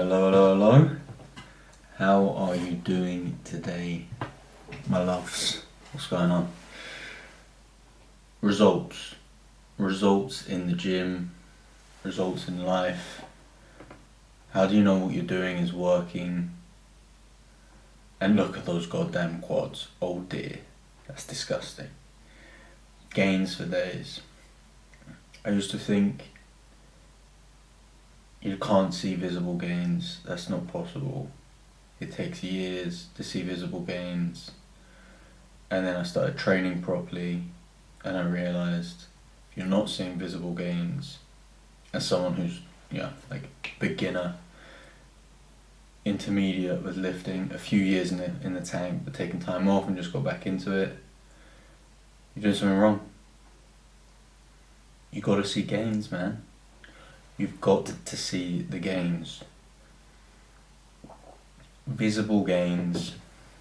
Hello, hello, hello. How are you doing today, my loves? What's going on? Results. Results in the gym, results in life. How do you know what you're doing is working? And look at those goddamn quads. Oh dear, that's disgusting. Gains for days. I used to think you can't see visible gains. That's not possible. It takes years to see visible gains. And then I started training properly and I realized if you're not seeing visible gains, as someone who's like beginner, intermediate with lifting, a few years in the tank but taking time off and just got back into it, you're doing something wrong. You got to see gains, man. You've got to see the gains. Visible gains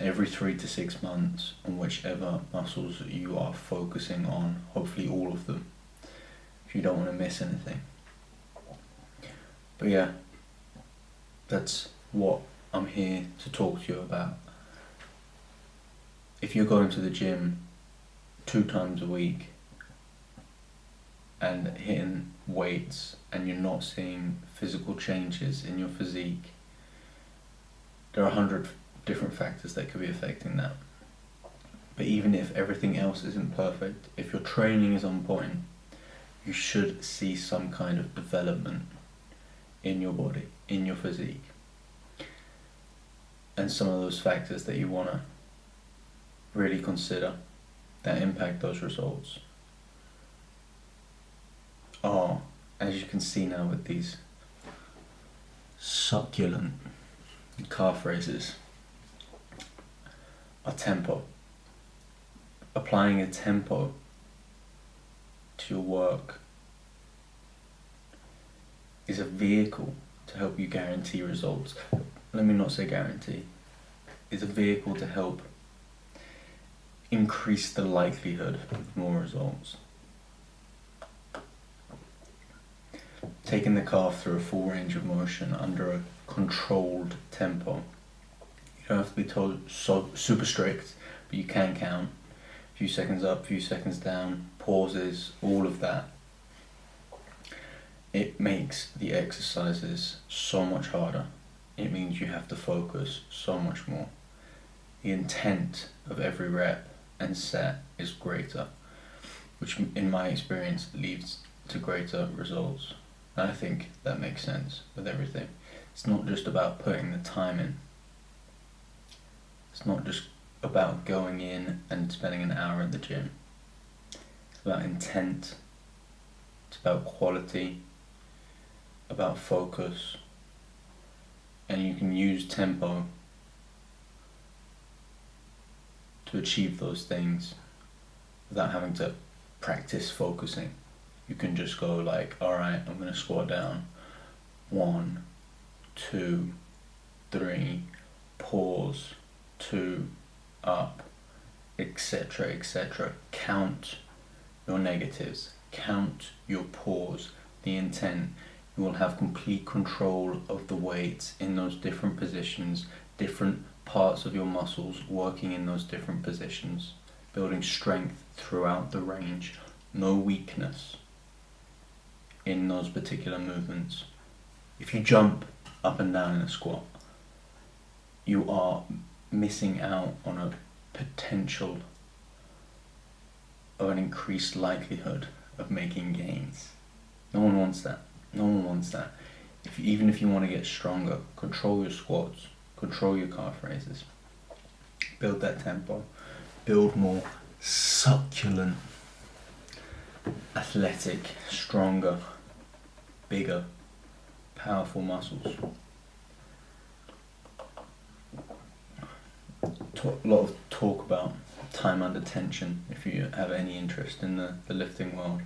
every 3 to 6 months on whichever muscles you are focusing on, hopefully all of them, if you don't want to miss anything. But yeah, that's what I'm here to talk to you about. If you're going to the gym 2 times a week and hitting weights and you're not seeing physical changes in your physique, there are 100 different factors that could be affecting that. But even if everything else isn't perfect, if your training is on point, you should see some kind of development in your body, in your physique. And some of those factors that you want to really consider that impact those results are, as you can see now with these succulent calf raises, a tempo. Applying a tempo to your work is a vehicle to help you guarantee results. Let me not say guarantee. It's a vehicle to help increase the likelihood of more results. Taking the calf through a full range of motion under a controlled tempo. You don't have to be told so super strict, but you can count. A few seconds up, a few seconds down, pauses, all of that. It makes the exercises so much harder. It means you have to focus so much more. The intent of every rep and set is greater, which in my experience leads to greater results. And I think that makes sense with everything. It's not just about putting the time in. It's not just about going in and spending an hour at the gym. It's about intent. It's about quality, about focus. And you can use tempo to achieve those things without having to practice focusing. You can just go like, alright, I'm going to squat down. 1, 2, 3, pause, 2, up, etc., etc. Count your negatives, count your pause, the intent. You will have complete control of the weights in those different positions, different parts of your muscles working in those different positions, building strength throughout the range, no weakness in those particular movements. If you jump up and down in a squat, you are missing out on a potential of an increased likelihood of making gains. No one wants that. No one wants that. Even if you want to get stronger, control your squats, control your calf raises, build that tempo, build more succulent, athletic, stronger, bigger, powerful muscles. A lot of talk about time under tension if you have any interest in the lifting world.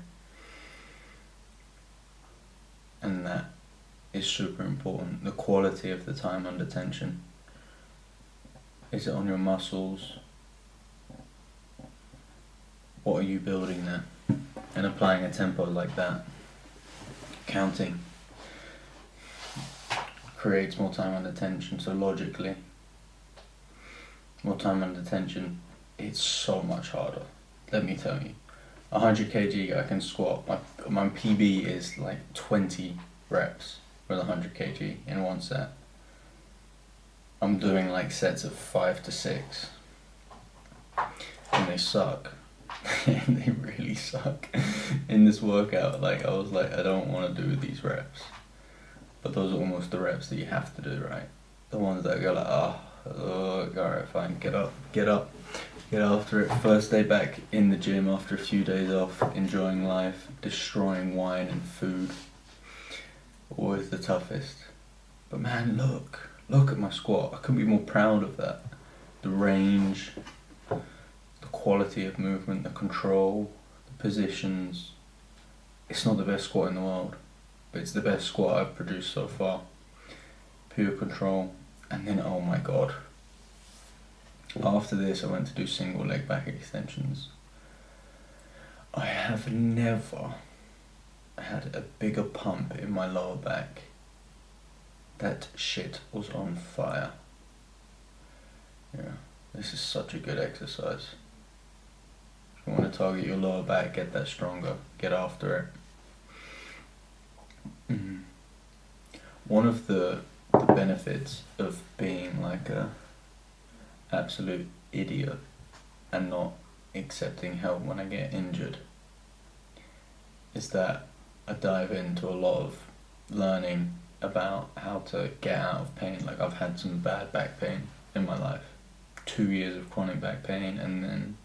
And that is super important. The quality of the time under tension. Is it on your muscles? What are you building there? And applying a tempo like that. Counting. creates more time under tension. So logically, more time under tension, it's so much harder. Let me tell you, 100 kg I can squat. My PB is like 20 reps with 100 kg in one set. I'm doing like sets of 5 to 6, and they suck. They really suck. In this workout, like I was like, I don't want to do these reps, but those are almost the reps that you have to do, right? The ones that go like, alright, fine, get up, get after it. First day back in the gym after a few days off, enjoying life, destroying wine and food. Always the toughest. But man, look at my squat. I couldn't be more proud of that. The range, the quality of movement, the control, the positions. It's not the best squat in the world, but it's the best squat I've produced so far. Pure control. And then, oh my god, after this I went to do single leg back extensions. I have never had a bigger pump in my lower back. That shit was on fire. Yeah, this is such a good exercise. If you want to target your lower back, get that stronger, get after it. One of the benefits of being like a absolute idiot and not accepting help when I get injured is that I dive into a lot of learning about how to get out of pain. Like I've had some bad back pain in my life, 2 years of chronic back pain, and then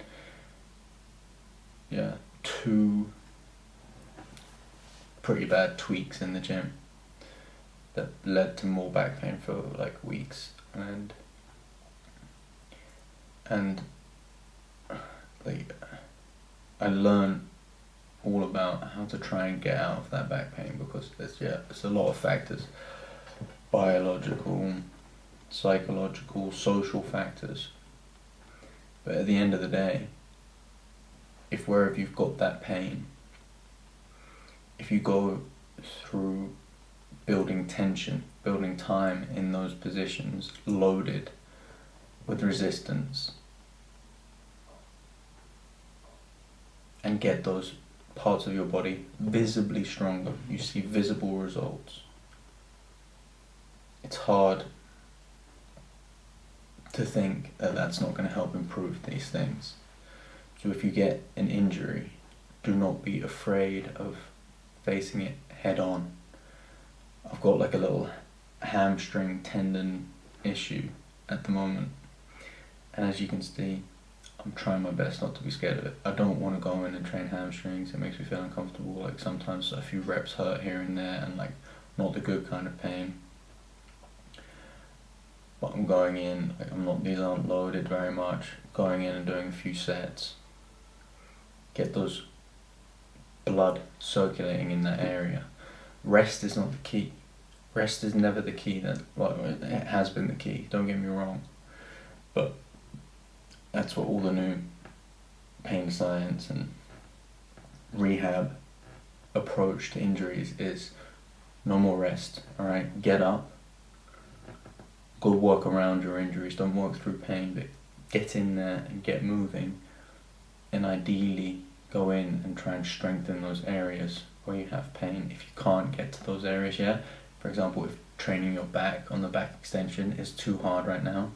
2 pretty bad tweaks in the gym that led to more back pain for like weeks, and like I learned all about how to try and get out of that back pain, because there's a lot of factors, biological, psychological, social factors. But at the end of the day, if wherever you've got that pain, if you go through building tension, building time in those positions, loaded with resistance, and get those parts of your body visibly stronger, you see visible results. It's hard to think that that's not going to help improve these things. So if you get an injury, do not be afraid of facing it head on. I've got like a little hamstring tendon issue at the moment, and as you can see, I'm trying my best not to be scared of it. I don't want to go in and train hamstrings. It makes me feel uncomfortable. Like sometimes a few reps hurt here and there, and like not the good kind of pain. But I'm going in, like these aren't loaded very much. Going in and doing a few sets. Get those blood circulating in that area. Rest is not the key. Rest is never the key. It has been the key, don't get me wrong. But that's what all the new pain science and rehab approach to injuries is. No more rest, alright? Get up, go work around your injuries, don't work through pain, but get in there and get moving, and ideally go in and try and strengthen those areas where you have pain. If you can't get to those areas yet, for example, if training your back on the back extension is too hard right now,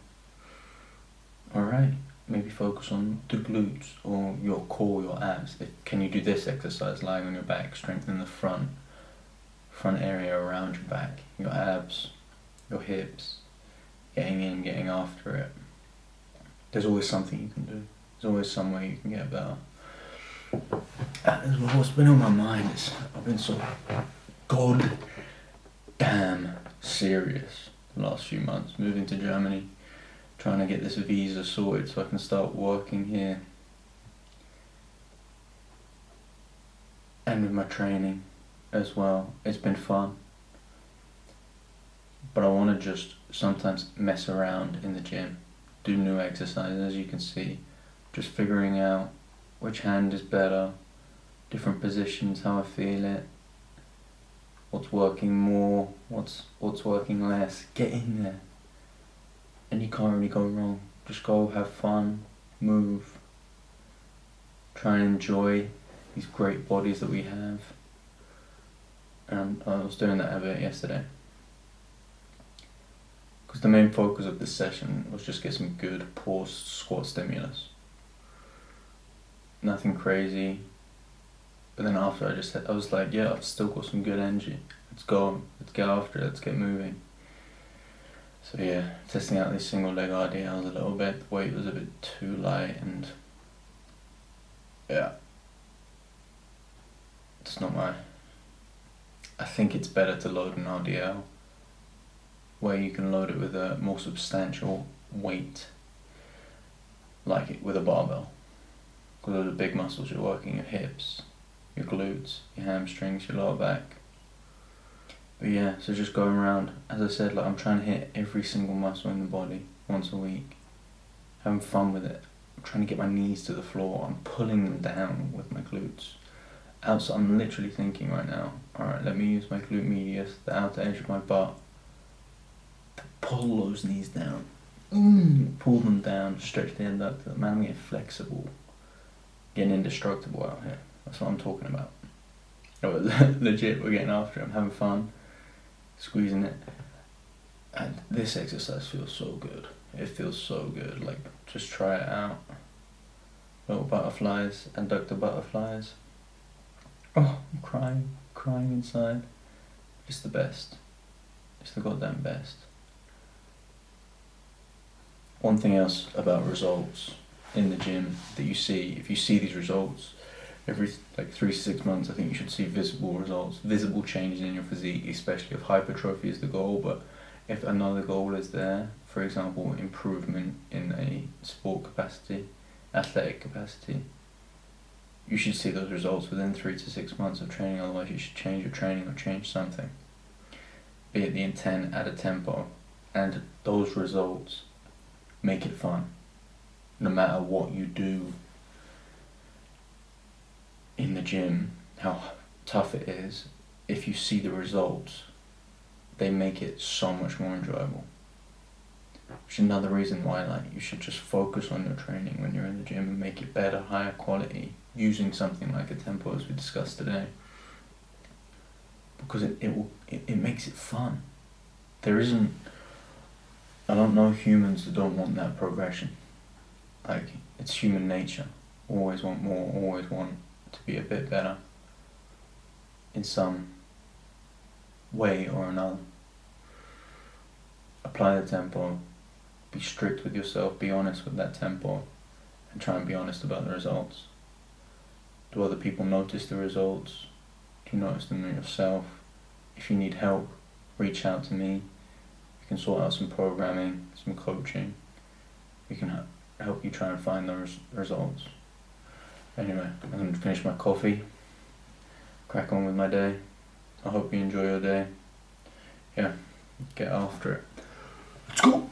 alright, maybe focus on the glutes or your core, your abs. Can you do this exercise, lying on your back, strengthen the front area around your back, your abs, your hips, getting in, getting after it. There's always something you can do. There's always some way you can get better. What's been on my mind is I've been so god damn serious the last few months, moving to Germany, trying to get this visa sorted so I can start working here, and with my training as well. It's been fun, but I want to just sometimes mess around in the gym, do new exercises, as you can see, just figuring out which hand is better, different positions, how I feel it, what's working more, what's working less. Get in there. And you can't really go wrong. Just go have fun, move, try and enjoy these great bodies that we have. And I was doing that a bit yesterday. Because the main focus of this session was just get some good post-squat stimulus. Nothing crazy. But then after I was like, yeah, I've still got some good energy. Let's go, let's get after it, let's get moving. So yeah, testing out these single leg RDLs a little bit. The weight was a bit too light and yeah. It's not I think it's better to load an RDL where you can load it with a more substantial weight, like it with a barbell. Because those are big muscles you're working, your hips, your glutes, your hamstrings, your lower back. But yeah, so just going around, as I said, like I'm trying to hit every single muscle in the body once a week, having fun with it. I'm trying to get my knees to the floor, I'm pulling them down with my glutes. Outside, I'm literally thinking right now, alright, let me use my glute medius, the outer edge of my butt, to pull those knees down. Pull them down, stretch the adductor. Man, I'm getting flexible, getting indestructible out here. That's what I'm talking about. Legit, we're getting after it, I'm having fun, squeezing it. And this exercise feels so good. It feels so good, like, just try it out. Little butterflies, adductor butterflies. Oh, I'm crying inside. It's the best. It's the goddamn best. One thing else about results in the gym that you see, if you see these results every 3 to 6 months, I think you should see visible results, visible changes in your physique, especially if hypertrophy is the goal. But if another goal is there, for example, improvement in a sport capacity, athletic capacity, you should see those results within 3 to 6 months of training. Otherwise you should change your training or change something. Be it the intent, add a tempo, and those results make it fun. No matter what you do in the gym, how tough it is, if you see the results, they make it so much more enjoyable. Which is another reason why you should just focus on your training when you're in the gym and make it better, higher quality, using something like a tempo as we discussed today. Because it makes it fun. I don't know humans that don't want that progression. It's human nature. Always want more, always want to be a bit better in some way or another. Apply the tempo, be strict with yourself, be honest with that tempo, and try and be honest about the results. Do other people notice the results? Do you notice them yourself? If you need help, reach out to me. We can sort out some programming, some coaching. We can help you try and find those results. Anyway, I'm going to finish my coffee, crack on with my day. I hope you enjoy your day. Yeah, get after it. Let's go!